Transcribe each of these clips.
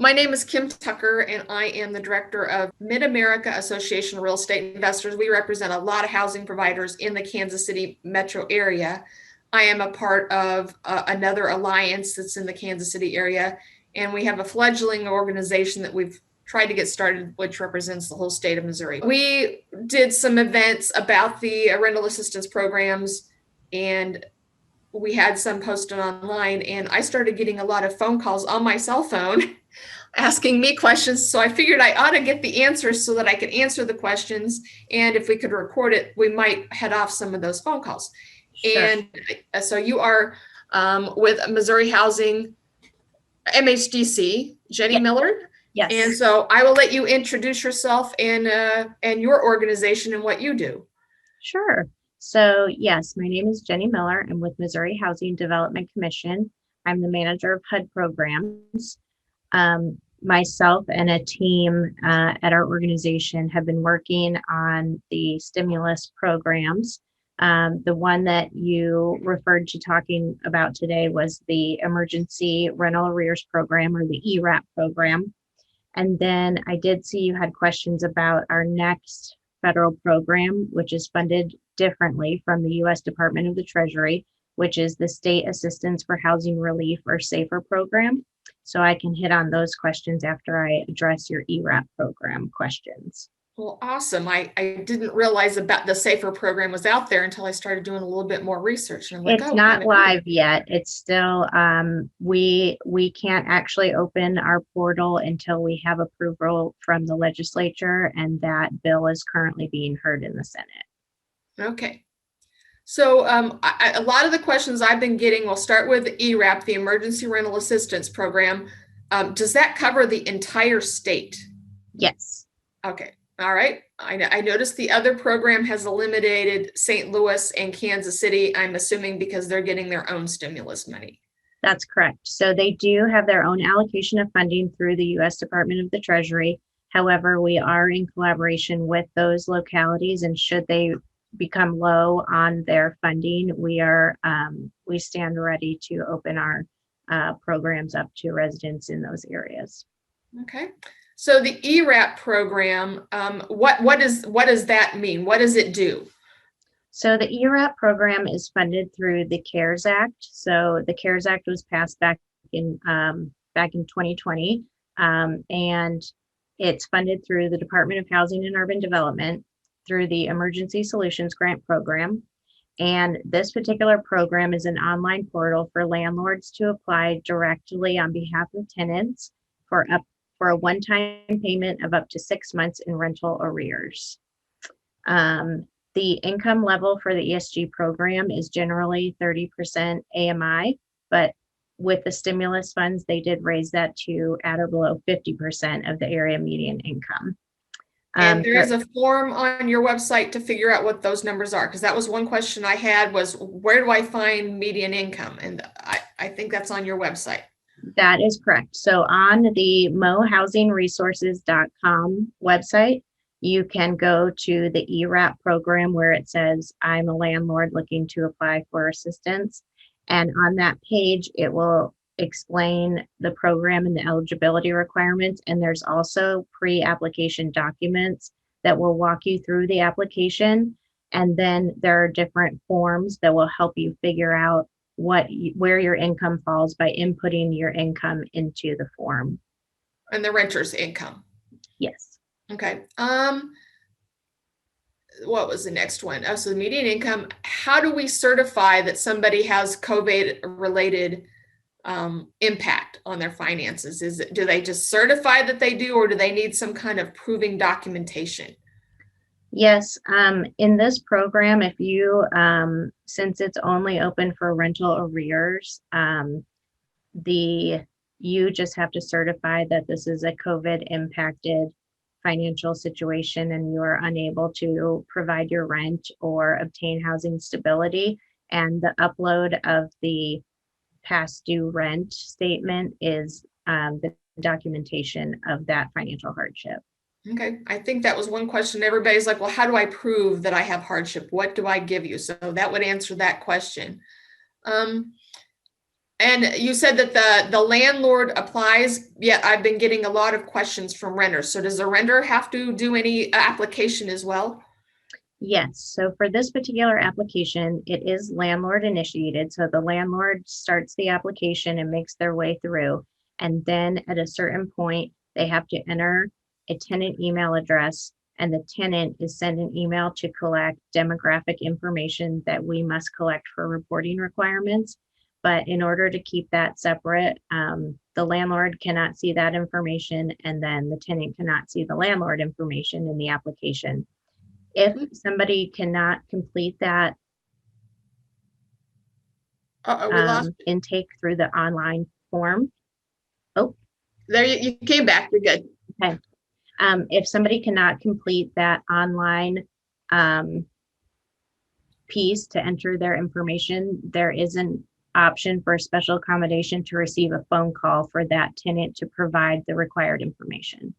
My name is Kim Tucker, and I am the director of Mid-America Association of Real Estate Investors. We represent a lot of housing providers in the Kansas City metro area. I am a part of another alliance that's in the Kansas City area, and we have a fledgling organization that we've tried to get started, which represents the whole state of Missouri. We did some events about the rental assistance programs, and we had some posted online, and I started getting a lot of phone calls on my cell phone asking me questions. So I figured I ought to get the answers so that I could answer the questions. And if we could record it, we might head off some of those phone calls. Sure. And so you are with Missouri Housing MHDC, Jenni Miller. Yes. And so I will let you introduce yourself and your organization and what you do. Sure. So yes, my name is Jenni Miller. I'm with Missouri Housing Development Commission. I'm the manager of HUD programs. Myself and a team at our organization have been working on the stimulus programs. The one that you referred to talking about today was the Emergency Rental Arrears Program, or the ERAP program. And then I did see you had questions about our next federal program, which is funded differently from the U.S. Department of the Treasury, which is the State Assistance for Housing Relief, or SAFHR program. So I can hit on those questions after I address your ERAP program questions. Well, awesome. I didn't realize about the SAFHR program was out there until I started doing a little bit more research. And I'm like, it's not live yet. It's still, we can't actually open our portal until we have approval from the legislature, and that bill is currently being heard in the Senate. Okay. So a lot of the questions I've been getting, we'll start with ERAP, the Emergency Rental Assistance Program. Does that cover the entire state? Yes. Okay. All right. I noticed the other program has eliminated St. Louis and Kansas City, I'm assuming because they're getting their own stimulus money. That's correct. So they do have their own allocation of funding through the U.S. Department of the Treasury. However, we are in collaboration with those localities, and should they become low on their funding, we stand ready to open our programs up to residents in those areas. Okay. So the ERAP program, what does that mean? What does it do? So the ERAP program is funded through the CARES Act. So the CARES Act was passed back in 2020, and it's funded through the Department of Housing and Urban Development through the Emergency Solutions Grant Program. And this particular program is an online portal for landlords to apply directly on behalf of tenants for a one-time payment of up to 6 months in rental arrears. The income level for the ESG program is generally 30% AMI, but with the stimulus funds, they did raise that to at or below 50% of the area median income. And there is a form on your website to figure out what those numbers are, because that was one question I had, was where do I find median income? And I think that's on your website. That is correct. So on the mohousingresources.com website, you can go to the ERAP program where it says, I'm a landlord looking to apply for assistance. And on that page, it will explain the program and the eligibility requirements. And there's also pre-application documents that will walk you through the application. And then there are different forms that will help you figure out where your income falls by inputting your income into the form. And the renter's income. Yes. Okay. What was the next one? Oh, so the median income. How do we certify that somebody has COVID-related impact on their finances? Do they just certify that they do, or do they need some kind of proving documentation? Yes, in this program, if you, since it's only open for rental arrears, you just have to certify that this is a COVID impacted financial situation and you are unable to provide your rent or obtain housing stability. And the upload of the past due rent statement is the documentation of that financial hardship. Okay, I think that was one question. Everybody's like, well, how do I prove that I have hardship? What do I give you? So that would answer that question. And And you said that the landlord applies, yet I've been getting a lot of questions from renters. So does the renter have to do any application as well? Yes, so for this particular application, it is landlord initiated. So the landlord starts the application and makes their way through. And then at a certain point, they have to enter a tenant email address, and the tenant is sent an email to collect demographic information that we must collect for reporting requirements. But in order to keep that separate, the landlord cannot see that information, and then the tenant cannot see the landlord information in the application. If somebody cannot complete that We lost. intake through the online form, oh, There you came back. You're good. okay. If somebody cannot complete that online piece to enter their information, there is an option for a special accommodation to receive a phone call for that tenant to provide the required information.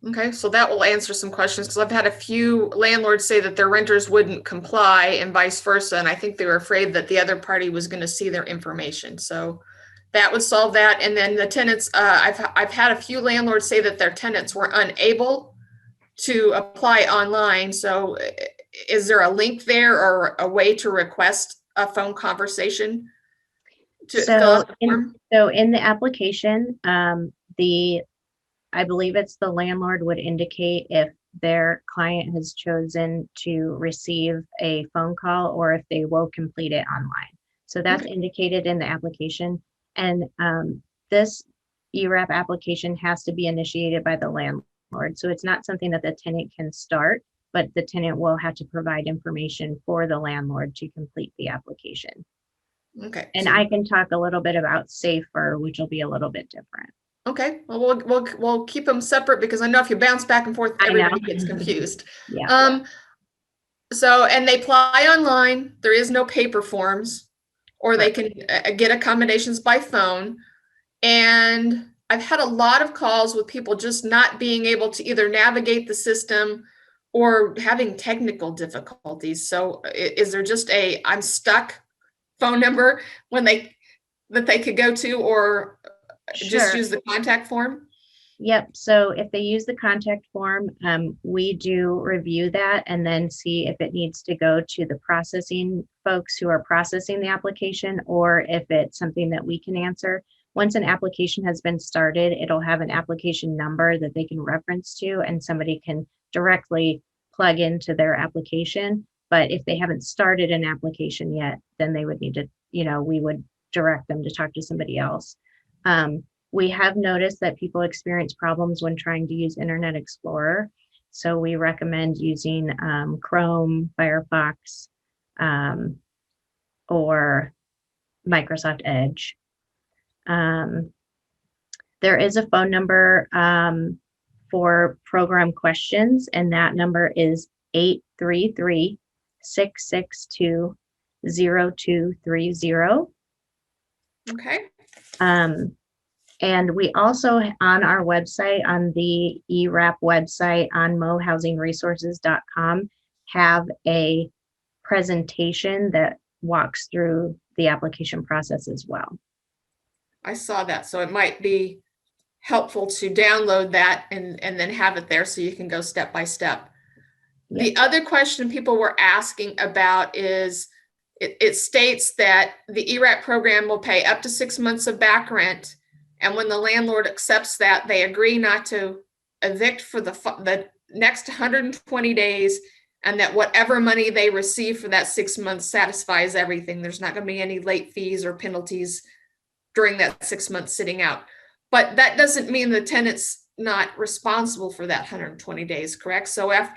Okay, so that will answer some questions because I've had a few landlords say that their renters wouldn't comply and vice versa. And I think they were afraid that the other party was going to see their information. So that would solve that. And then the tenants, I've had a few landlords say that their tenants were unable to apply online. So is there a link there or a way to request a phone conversation to fill out the form? So in the application, I believe it's the landlord would indicate if their client has chosen to receive a phone call or if they will complete it online. So that's indicated in the application. And this ERAP application has to be initiated by the landlord. So it's not something that the tenant can start, but the tenant will have to provide information for the landlord to complete the application. Okay. And I can talk a little bit about SAFHR, which will be a little bit different. Okay, well, we'll keep them separate because I know if you bounce back and forth, everybody gets confused. Yeah. So, and they apply online. There is no paper forms, or they can get accommodations by phone. And I've had a lot of calls with people just not being able to either navigate the system or having technical difficulties. So, is there just a I'm stuck phone number that they could go to, or just use the contact form? Yep. So if they use the contact form, we do review that and then see if it needs to go to the processing folks who are processing the application, or if it's something that we can answer. Once an application has been started, it'll have an application number that they can reference to, and somebody can directly plug into their application. But if they haven't started an application yet, then they would need to, we would direct them to talk to somebody else. We have noticed that people experience problems when trying to use Internet Explorer. So we recommend using Chrome, Firefox, or Microsoft Edge. There is a phone number for program questions, and that number is 833-662-0230. Okay. And we also, on our website, on the ERAP website on mohousingresources.com, have a presentation that walks through the application process as well. I saw that, so it might be helpful to download that and then have it there so you can go step by step. Yep. The other question people were asking about is, it states that the ERAP program will pay up to 6 months of back rent. And when the landlord accepts that, they agree not to evict for the next 120 days, and that whatever money they receive for that 6 months satisfies everything. There's not going to be any late fees or penalties during that 6 months sitting out. But that doesn't mean the tenant's not responsible for that 120 days, correct? So if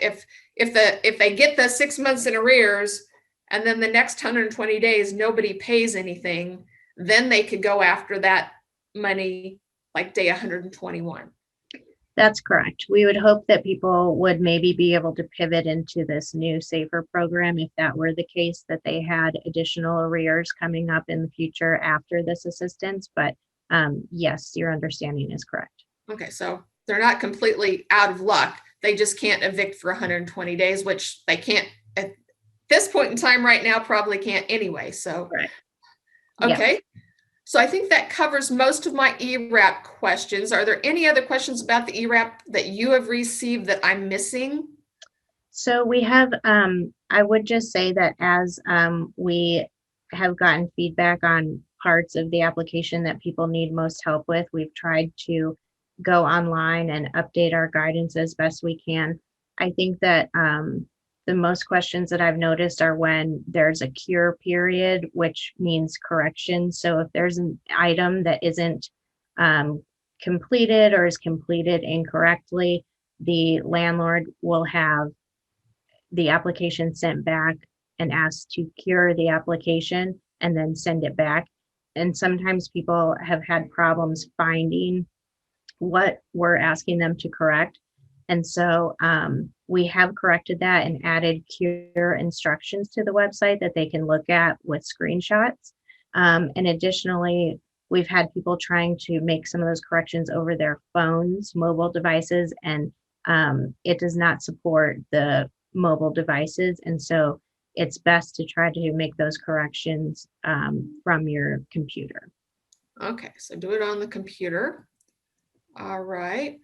they get the 6 months in arrears, and then the next 120 days nobody pays anything, then they could go after that money like day 121. That's correct. We would hope that people would maybe be able to pivot into this new SAFHR program if that were the case, that they had additional arrears coming up in the future after this assistance. But yes, your understanding is correct. Okay, so they're not completely out of luck. They just can't evict for 120 days, which they can't at this point in time right now, probably can't anyway. So, right. Okay. Yeah. So I think that covers most of my ERAP questions. Are there any other questions about the ERAP that you have received that I'm missing? So we have, I would just say that as we have gotten feedback on parts of the application that people need most help with, we've tried to go online and update our guidance as best we can. I think that the most questions that I've noticed are when there's a cure period, which means correction. So if there's an item that isn't completed or is completed incorrectly, the landlord will have the application sent back and asked to cure the application and then send it back. And sometimes people have had problems finding what we're asking them to correct. And so we have corrected that and added cure instructions to the website that they can look at with screenshots. And additionally, we've had people trying to make some of those corrections over their phones, mobile devices, and it does not support the mobile devices. And so it's best to try to make those corrections from your computer. Okay, so do it on the computer. All right.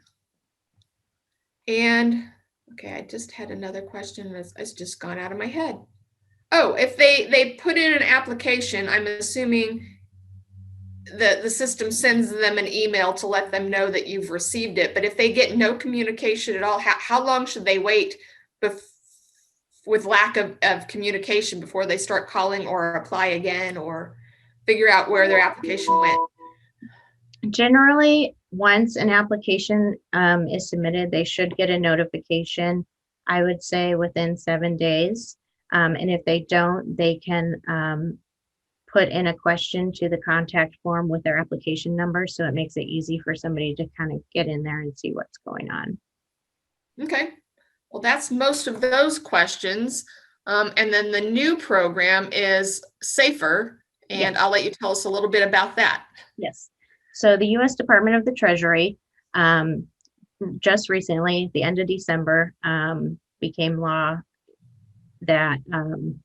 And okay, I just had another question. It's just gone out of my head. Oh, if they put in an application, I'm assuming the system sends them an email to let them know that you've received it. But if they get no communication at all, how long should they wait with lack of communication before they start calling or apply again or figure out where their application went? Generally, once an application is submitted, they should get a notification, I would say within 7 days. And if they don't, they can put in a question to the contact form with their application number. So it makes it easy for somebody to kind of get in there and see what's going on. Okay. Well, that's most of those questions. And then the new program is SAFHR, and Yes. I'll let you tell us a little bit about that. Yes. So the U.S. Department of the Treasury just recently, the end of December, became law that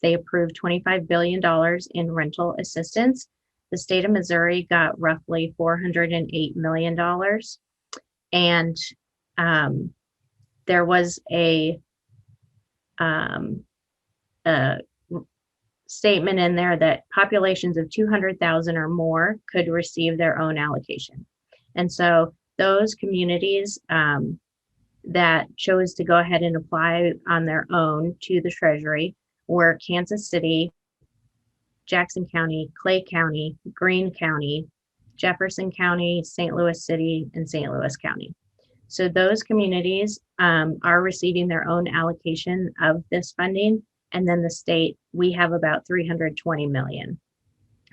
they approved $25 billion in rental assistance. The state of Missouri got roughly $408 million. And there was a statement in there that populations of 200,000 or more could receive their own allocation. And so those communities that chose to go ahead and apply on their own to the Treasury were Kansas City, Jackson County, Clay County, Greene County, Jefferson County, St. Louis City, and St. Louis County. So those communities are receiving their own allocation of this funding. And then the state, we have about 320 million,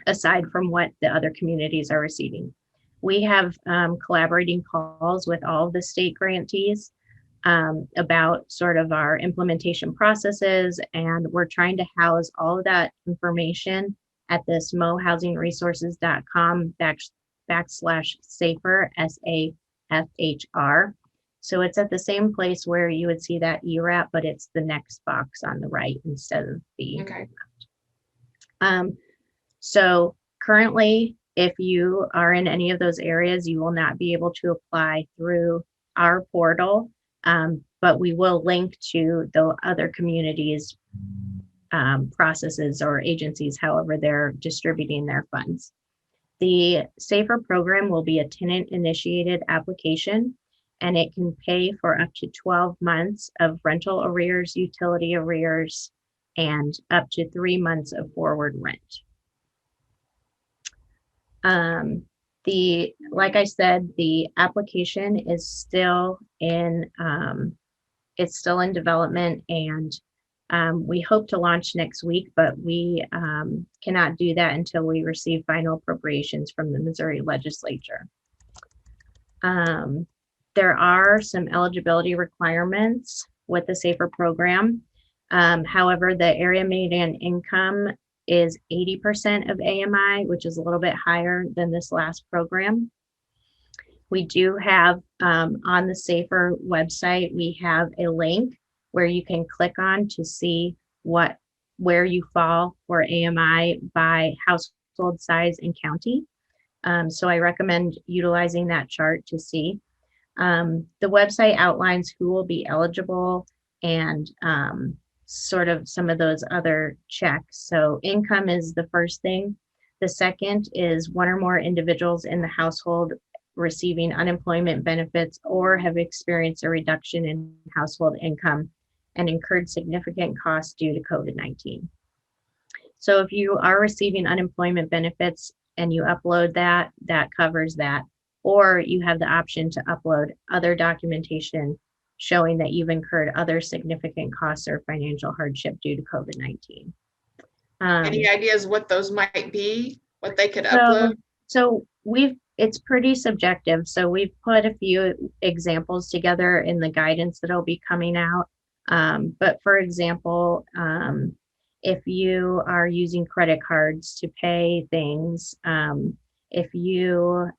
aside from what the other communities are receiving. We have collaborating calls with all of the state grantees about sort of our implementation processes, and we're trying to house all of that information at this mohousingresources.com /SAFHR, SAFHR. So it's at the same place where you would see that ERAP, but it's the next box on the right instead of the Okay. So currently, if you are in any of those areas, you will not be able to apply through our portal, but we will link to the other communities' processes or agencies, however they're distributing their funds. The SAFHR program will be a tenant-initiated application, and it can pay for up to 12 months of rental arrears, utility arrears, and up to 3 months of forward rent. Like I said, the application is still in development, and we hope to launch next week, but we cannot do that until we receive final appropriations from the Missouri legislature. There are some eligibility requirements with the SAFHR program. However, the area median income is 80% of AMI, which is a little bit higher than this last program. We do have on the SAFHR website, we have a link where you can click on to see where you fall for AMI by household size and county. So I recommend utilizing that chart to see. The website outlines who will be eligible and sort of some of those other checks. So income is the first thing. The second is one or more individuals in the household receiving unemployment benefits or have experienced a reduction in household income and incurred significant costs due to COVID-19. So if you are receiving unemployment benefits and you upload that, that covers that. Or you have the option to upload other documentation showing that you've incurred other significant costs or financial hardship due to COVID-19. Any ideas what those might be, what they could So, upload? so it's pretty subjective. So we've put a few examples together in the guidance that'll be coming out. But for example, if you are using credit cards to pay things, if you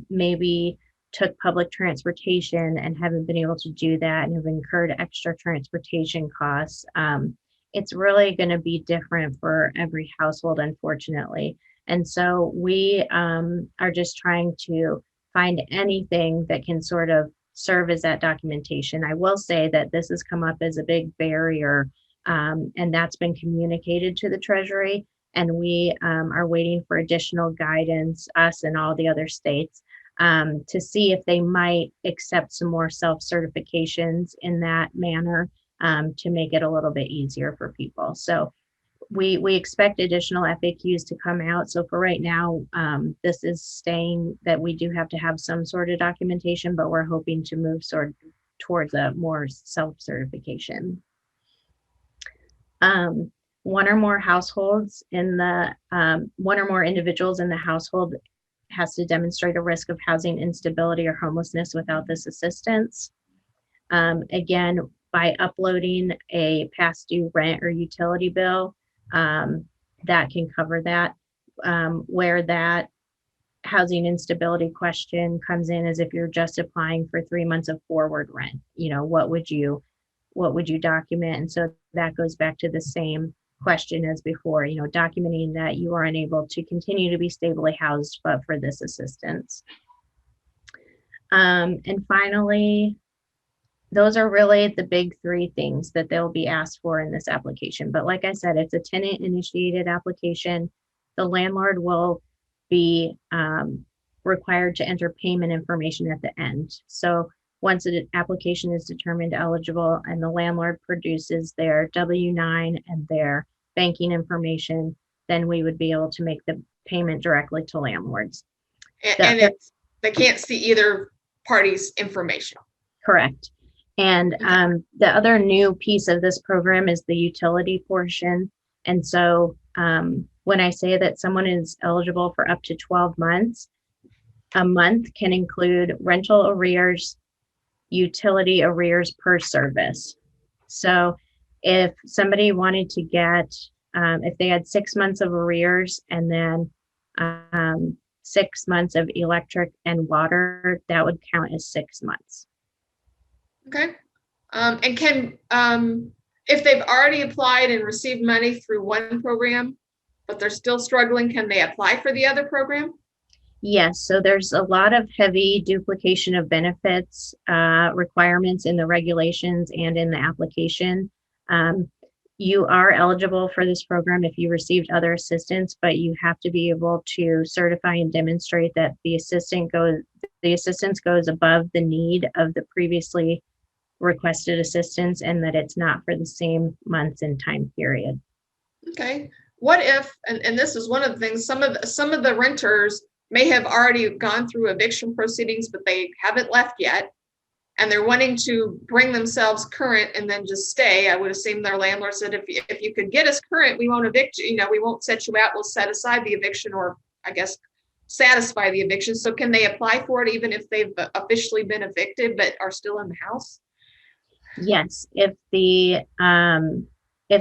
maybe took public transportation and haven't been able to do that and have incurred extra transportation costs, it's really going to be different for every household, unfortunately. And so we are just trying to find anything that can sort of serve as that documentation. I will say that this has come up as a big barrier, and that's been communicated to the Treasury. And we are waiting for additional guidance, us and all the other states, to see if they might accept some more self-certifications in that manner, to make it a little bit easier for people. So we expect additional FAQs to come out. So for right now, this is staying that we do have to have some sort of documentation, but we're hoping to move towards a more self-certification. One or more households in the one or more individuals in the household has to demonstrate a risk of housing instability or homelessness without this assistance. Again, by uploading a past due rent or utility bill, that can cover that. Where that housing instability question comes in is if you're just applying for 3 months of forward rent, what would you document? And so that goes back to the same question as before, documenting that you are unable to continue to be stably housed, but for this assistance. And finally, those are really the big three things that they'll be asked for in this application. But like I said, it's a tenant initiated application. The landlord will be required to enter payment information at the end. So once an application is determined eligible and the landlord produces their W-9 and their banking information, then we would be able to make the payment directly to landlords. And they can't see either party's information. Correct. And the other new piece of this program is the utility portion. And so when I say that someone is eligible for up to 12 months, a month can include rental arrears, utility arrears per service. So if somebody wanted to get, if they had 6 months of arrears and then 6 months of electric and water, that would count as 6 months. Okay. And can, if they've already applied and received money through one program, but they're still struggling, can they apply for the other program? Yes, so there's a lot of heavy duplication of benefits requirements in the regulations and in the application. You are eligible for this program if you received other assistance, but you have to be able to certify and demonstrate that the assistance goes above the need of the previously requested assistance and that it's not for the same months and time period. Okay. What if, and this is one of the things, some of the renters may have already gone through eviction proceedings, but they haven't left yet, and they're wanting to bring themselves current and then just stay. I would assume their landlord said, if you could get us current, we won't evict you, we won't set you out, we'll set aside the eviction, or I guess satisfy the eviction. So can they apply for it even if they've officially been evicted but are still in the house? Yes, if the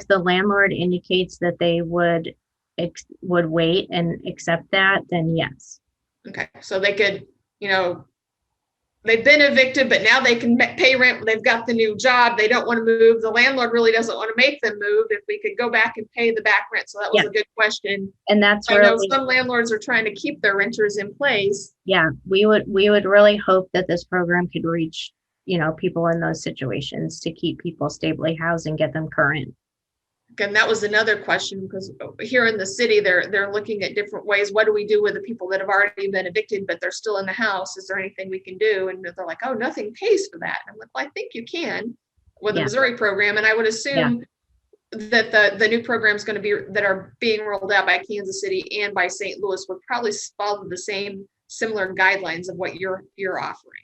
landlord indicates that they would wait and accept that, then yes. Okay, so they could, they've been evicted, but now they can pay rent. They've got the new job. They don't want to move. The landlord really doesn't want to make them move. If we could go back and pay the back rent. So that was a good question. And that's I know really, some landlords are trying to keep their renters in place. yeah, we would really hope that this program could reach, people in those situations to keep people stably housed and get them current. And that was another question, because here in the city, they're looking at different ways. What do we do with the people that have already been evicted, but they're still in the house? Is there anything we can do? And they're like, oh, nothing pays for that. I'm like, well, I think you can with the Missouri program. And I would assume that the new programs going to be that are being rolled out by Kansas City and by St. Louis would probably follow the same similar guidelines of what you're offering.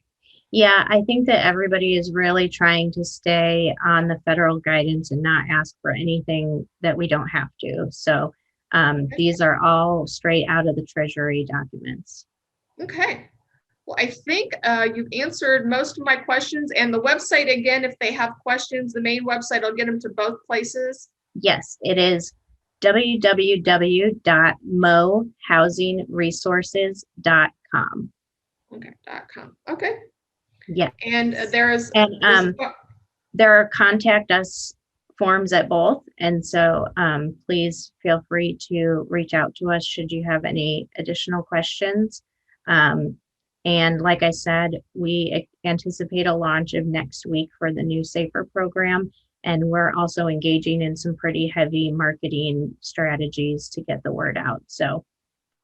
Yeah, I think that everybody is really trying to stay on the federal guidance and not ask for anything that we don't have to. So these are all straight out of the Treasury documents. Okay. Well, I think you've answered most of my questions. And the website, again, if they have questions, the main website, I'll get them to both places. Yes, it is www.mohousingresources.com. Okay, .com. Okay. Yeah. And there are contact us forms at both. And so please feel free to reach out to us should you have any additional questions. And like I said, we anticipate a launch of next week for the new SAFHR program. And we're also engaging in some pretty heavy marketing strategies to get the word out. So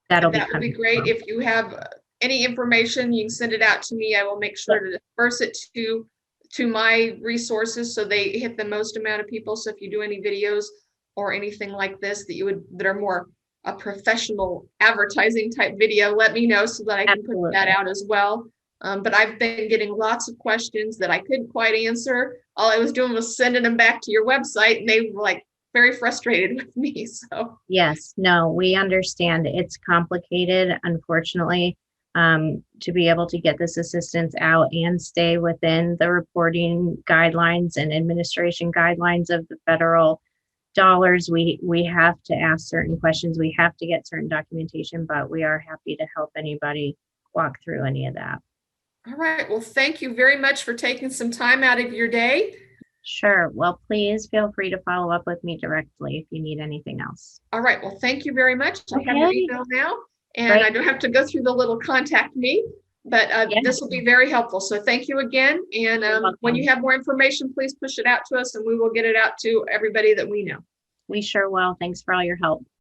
that would be great. If you have any information, you can send it out to me. I will make sure to disperse it to my resources so they hit the most amount of people. So if you do any videos or anything like this that are more a professional advertising type video, let me know so that I can put that out as well. But I've been getting lots of questions that I couldn't quite answer. All I was doing was sending them back to your website, and they were like very frustrated with me. So yes, no, we understand it's complicated, unfortunately. To be able to get this assistance out and stay within the reporting guidelines and administration guidelines of the federal dollars, we have to ask certain questions. We have to get certain documentation, but we are happy to help anybody walk through any of that. All right. Well, thank you very much for taking some time out of your day. Sure. Well, please feel free to follow up with me directly if you need anything else. All right. Well, thank you very much. Okay. I have your email now. And I don't have to go through the little contact me, but this will be very helpful. So thank you again. And when you have more information, please push it out to us and we will get it out to everybody that we know. We sure will. Thanks for all your help.